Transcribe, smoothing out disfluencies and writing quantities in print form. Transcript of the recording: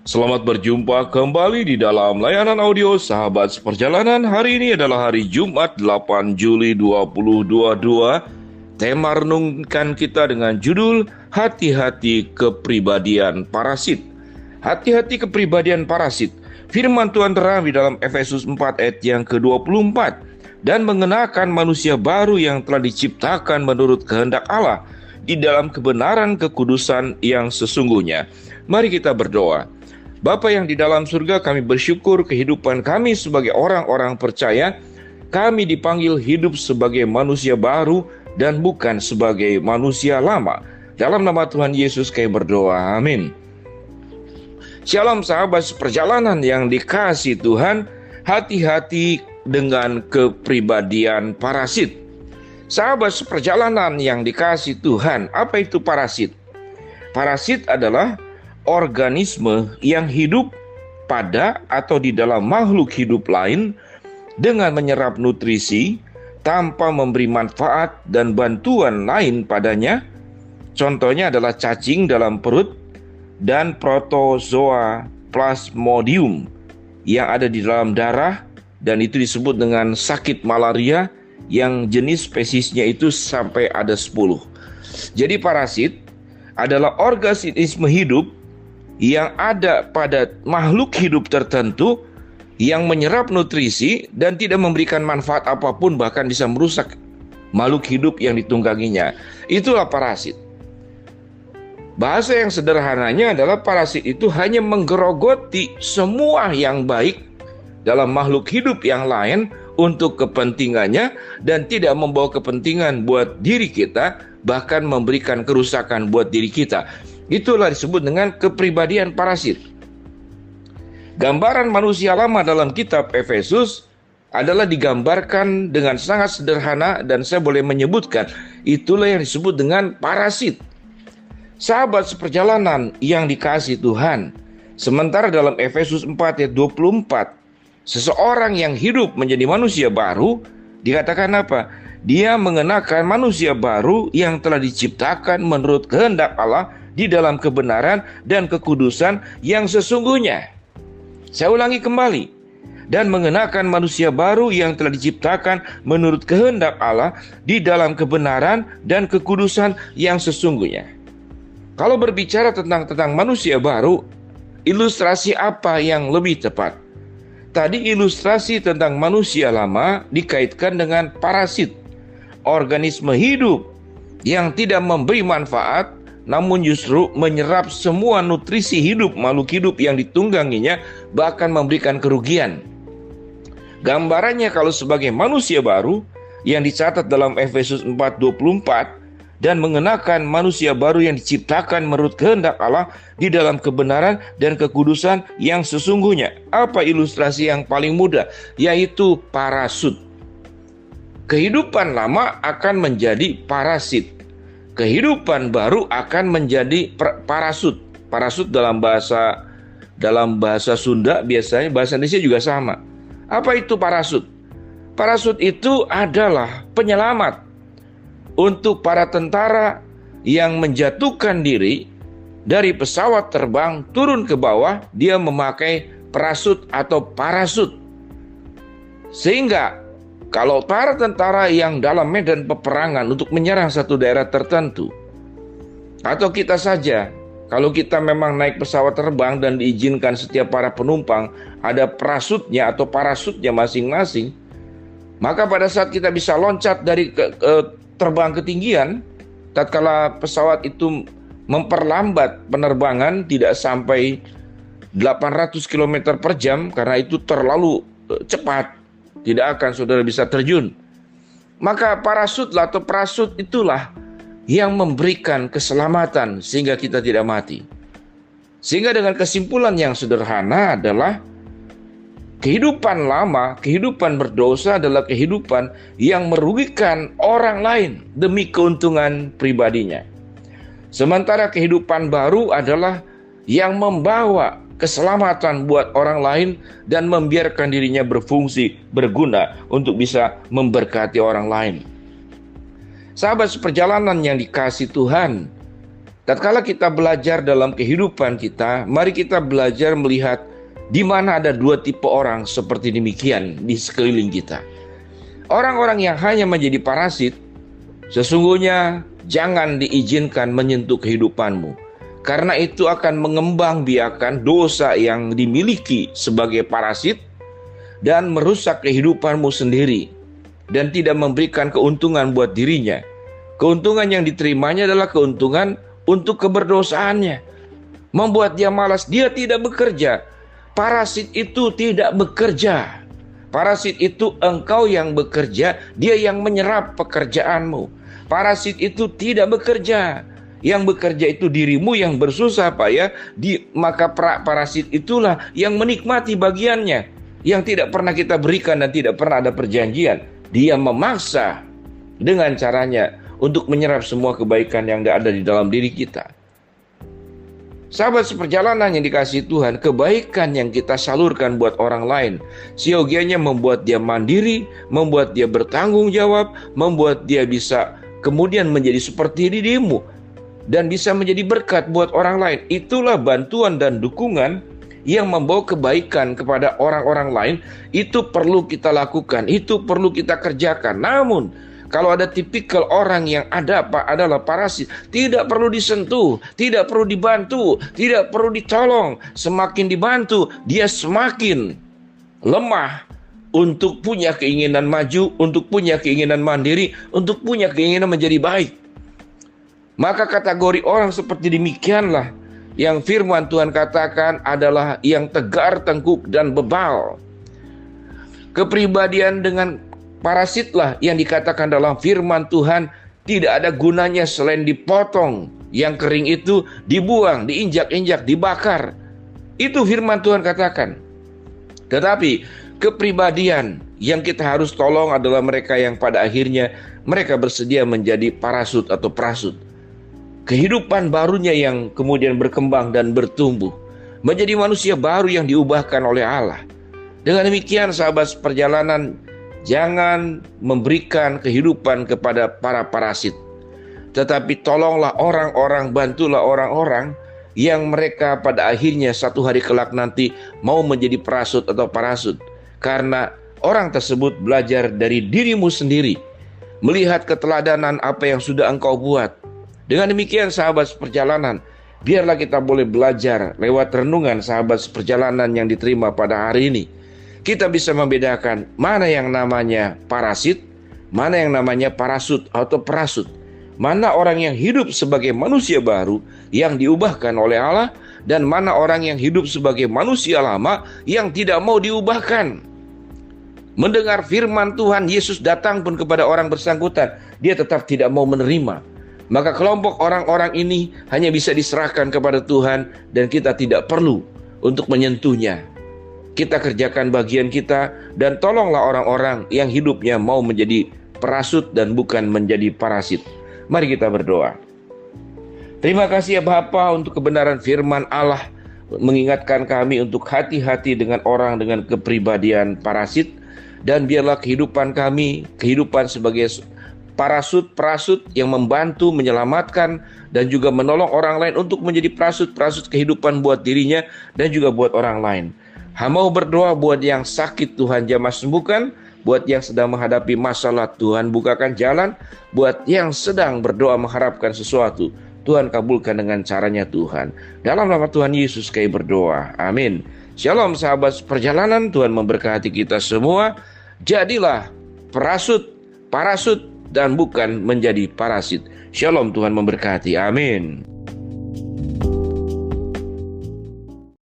Selamat berjumpa kembali di dalam layanan audio Sahabat Seperjalanan. Hari ini adalah hari Jumat 8 Juli 2022. Tema renungkan kita dengan judul Hati-hati kepribadian parasit. Hati-hati kepribadian parasit. Firman Tuhan terang di dalam Efesus 4 ayat yang ke-24. Dan mengenakan manusia baru yang telah diciptakan menurut kehendak Allah di dalam kebenaran kekudusan yang sesungguhnya. Mari kita berdoa. Bapa yang di dalam surga, kami bersyukur kehidupan kami sebagai orang-orang percaya. Kami dipanggil hidup sebagai manusia baru dan bukan sebagai manusia lama. Dalam nama Tuhan Yesus kami berdoa, amin. Shalom sahabat seperjalanan yang dikasihi Tuhan. Hati-hati dengan kepribadian parasit. Sahabat seperjalanan yang dikasihi Tuhan, apa itu parasit? Parasit adalah organisme yang hidup pada atau di dalam makhluk hidup lain dengan menyerap nutrisi tanpa memberi manfaat dan bantuan lain padanya. Contohnya adalah cacing dalam perut dan protozoa plasmodium yang ada di dalam darah, dan itu disebut dengan sakit malaria yang jenis spesiesnya itu sampai ada 10. Jadi parasit adalah organisme hidup yang ada pada makhluk hidup tertentu yang menyerap nutrisi dan tidak memberikan manfaat apapun, bahkan bisa merusak makhluk hidup yang ditungganginya. Itulah parasit. Bahasa yang sederhananya adalah parasit itu hanya menggerogoti semua yang baik dalam makhluk hidup yang lain untuk kepentingannya dan tidak membawa kepentingan buat diri kita, bahkan memberikan kerusakan buat diri kita. Itulah disebut dengan kepribadian parasit. Gambaran manusia lama dalam kitab Efesus adalah digambarkan dengan sangat sederhana, dan saya boleh menyebutkan itulah yang disebut dengan parasit. Sahabat seperjalanan yang dikasihi Tuhan, sementara dalam Efesus 4 ayat 24, seseorang yang hidup menjadi manusia baru dikatakan apa? Dia mengenakan manusia baru yang telah diciptakan menurut kehendak Allah di dalam kebenaran dan kekudusan yang sesungguhnya. Saya ulangi kembali. Dan mengenakan manusia baru yang telah diciptakan menurut kehendak Allah di dalam kebenaran dan kekudusan yang sesungguhnya. Kalau berbicara tentang manusia baru, ilustrasi apa yang lebih tepat? Tadi ilustrasi tentang manusia lama dikaitkan dengan parasit, organisme hidup yang tidak memberi manfaat, namun justru menyerap semua nutrisi hidup makhluk hidup yang ditungganginya, bahkan memberikan kerugian. Gambarannya kalau sebagai manusia baru yang dicatat dalam Efesus 4:24, dan mengenakan manusia baru yang diciptakan menurut kehendak Allah di dalam kebenaran dan kekudusan yang sesungguhnya. Apa ilustrasi yang paling mudah? Yaitu parasut. Kehidupan lama akan menjadi parasit. Kehidupan baru akan menjadi parasut. Parasut dalam bahasa Sunda biasanya, bahasa Indonesia juga sama. Apa itu parasut? Parasut itu adalah penyelamat untuk para tentara yang menjatuhkan diri dari pesawat terbang turun ke bawah. Dia memakai parasut atau parasut. Sehingga kalau para tentara yang dalam medan peperangan untuk menyerang satu daerah tertentu, atau kita saja, kalau kita memang naik pesawat terbang dan diizinkan setiap para penumpang ada parasutnya atau parasutnya masing-masing, maka pada saat kita bisa loncat dari terbang ketinggian, tatkala pesawat itu memperlambat penerbangan tidak sampai 800 km per jam karena itu terlalu cepat, tidak akan saudara bisa terjun. Maka parasutlah atau parasut itulah yang memberikan keselamatan sehingga kita tidak mati. Sehingga dengan kesimpulan yang sederhana adalah kehidupan lama, kehidupan berdosa adalah kehidupan yang merugikan orang lain demi keuntungan pribadinya. Sementara kehidupan baru adalah yang membawa keselamatan buat orang lain dan membiarkan dirinya berfungsi, berguna untuk bisa memberkati orang lain. Sahabat seperjalanan yang dikasihi Tuhan, Tatkala kita belajar dalam kehidupan kita, mari kita belajar melihat di mana ada dua tipe orang seperti demikian di sekeliling kita. Orang-orang yang hanya menjadi parasit, sesungguhnya jangan diizinkan menyentuh kehidupanmu. Karena itu akan mengembangbiakan dosa yang dimiliki sebagai parasit dan merusak kehidupanmu sendiri dan tidak memberikan keuntungan buat dirinya. Keuntungan yang diterimanya adalah keuntungan untuk keberdosaannya. Membuat dia malas, dia tidak bekerja. Parasit itu tidak bekerja. Parasit itu engkau yang bekerja, dia yang menyerap pekerjaanmu. Parasit itu tidak bekerja. Yang bekerja itu dirimu yang bersusah payah, maka parasit itulah yang menikmati bagiannya, yang tidak pernah kita berikan dan tidak pernah ada perjanjian. Dia memaksa dengan caranya untuk menyerap semua kebaikan yang ada di dalam diri kita. Sahabat seperjalanan yang dikasihi Tuhan, kebaikan yang kita salurkan buat orang lain siogianya membuat dia mandiri, membuat dia bertanggung jawab, membuat dia bisa kemudian menjadi seperti dirimu dan bisa menjadi berkat buat orang lain. Itulah bantuan dan dukungan yang membawa kebaikan kepada orang-orang lain. Itu perlu kita lakukan, itu perlu kita kerjakan. Namun kalau ada tipikal orang yang adalah parasit, tidak perlu disentuh, tidak perlu dibantu, tidak perlu ditolong. Semakin dibantu, dia semakin lemah untuk punya keinginan maju, untuk punya keinginan mandiri, untuk punya keinginan menjadi baik. Maka kategori orang seperti demikianlah yang firman Tuhan katakan adalah yang tegar, tengkuk, dan bebal. Kepribadian dengan parasitlah yang dikatakan dalam firman Tuhan tidak ada gunanya selain dipotong. Yang kering itu dibuang, diinjak-injak, dibakar. Itu firman Tuhan katakan. Tetapi kepribadian yang kita harus tolong adalah mereka yang pada akhirnya mereka bersedia menjadi parasut atau prasut. Kehidupan barunya yang kemudian berkembang dan bertumbuh menjadi manusia baru yang diubahkan oleh Allah. Dengan demikian sahabat seperjalanan, jangan memberikan kehidupan kepada para parasit, tetapi tolonglah orang-orang, bantulah orang-orang yang mereka pada akhirnya satu hari kelak nanti mau menjadi prasut atau parasut. Karena orang tersebut belajar dari dirimu sendiri, melihat keteladanan apa yang sudah engkau buat. Dengan demikian sahabat seperjalanan, biarlah kita boleh belajar lewat renungan sahabat seperjalanan yang diterima pada hari ini. Kita bisa membedakan mana yang namanya parasit, mana yang namanya parasut atau prasut. Mana orang yang hidup sebagai manusia baru yang diubahkan oleh Allah, dan mana orang yang hidup sebagai manusia lama yang tidak mau diubahkan. Mendengar firman Tuhan, Yesus datang pun kepada orang bersangkutan, dia tetap tidak mau menerima. Maka kelompok orang-orang ini hanya bisa diserahkan kepada Tuhan dan kita tidak perlu untuk menyentuhnya. Kita kerjakan bagian kita dan tolonglah orang-orang yang hidupnya mau menjadi parasut dan bukan menjadi parasit. Mari kita berdoa. Terima kasih ya Bapa untuk kebenaran firman Allah, mengingatkan kami untuk hati-hati dengan orang dengan kepribadian parasit, dan biarlah kehidupan kami, kehidupan sebagai parasut-parasut yang membantu, menyelamatkan, dan juga menolong orang lain untuk menjadi parasut-parasut kehidupan buat dirinya dan juga buat orang lain. Hamba mau berdoa buat yang sakit, Tuhan jamah sembuhkan. Buat yang sedang menghadapi masalah, Tuhan bukakan jalan. Buat yang sedang berdoa mengharapkan sesuatu, Tuhan kabulkan dengan caranya Tuhan. Dalam nama Tuhan Yesus kami berdoa. Amin. Shalom sahabat perjalanan, Tuhan memberkati kita semua. Jadilah parasut, dan bukan menjadi parasit. Shalom, Tuhan memberkati. Amin.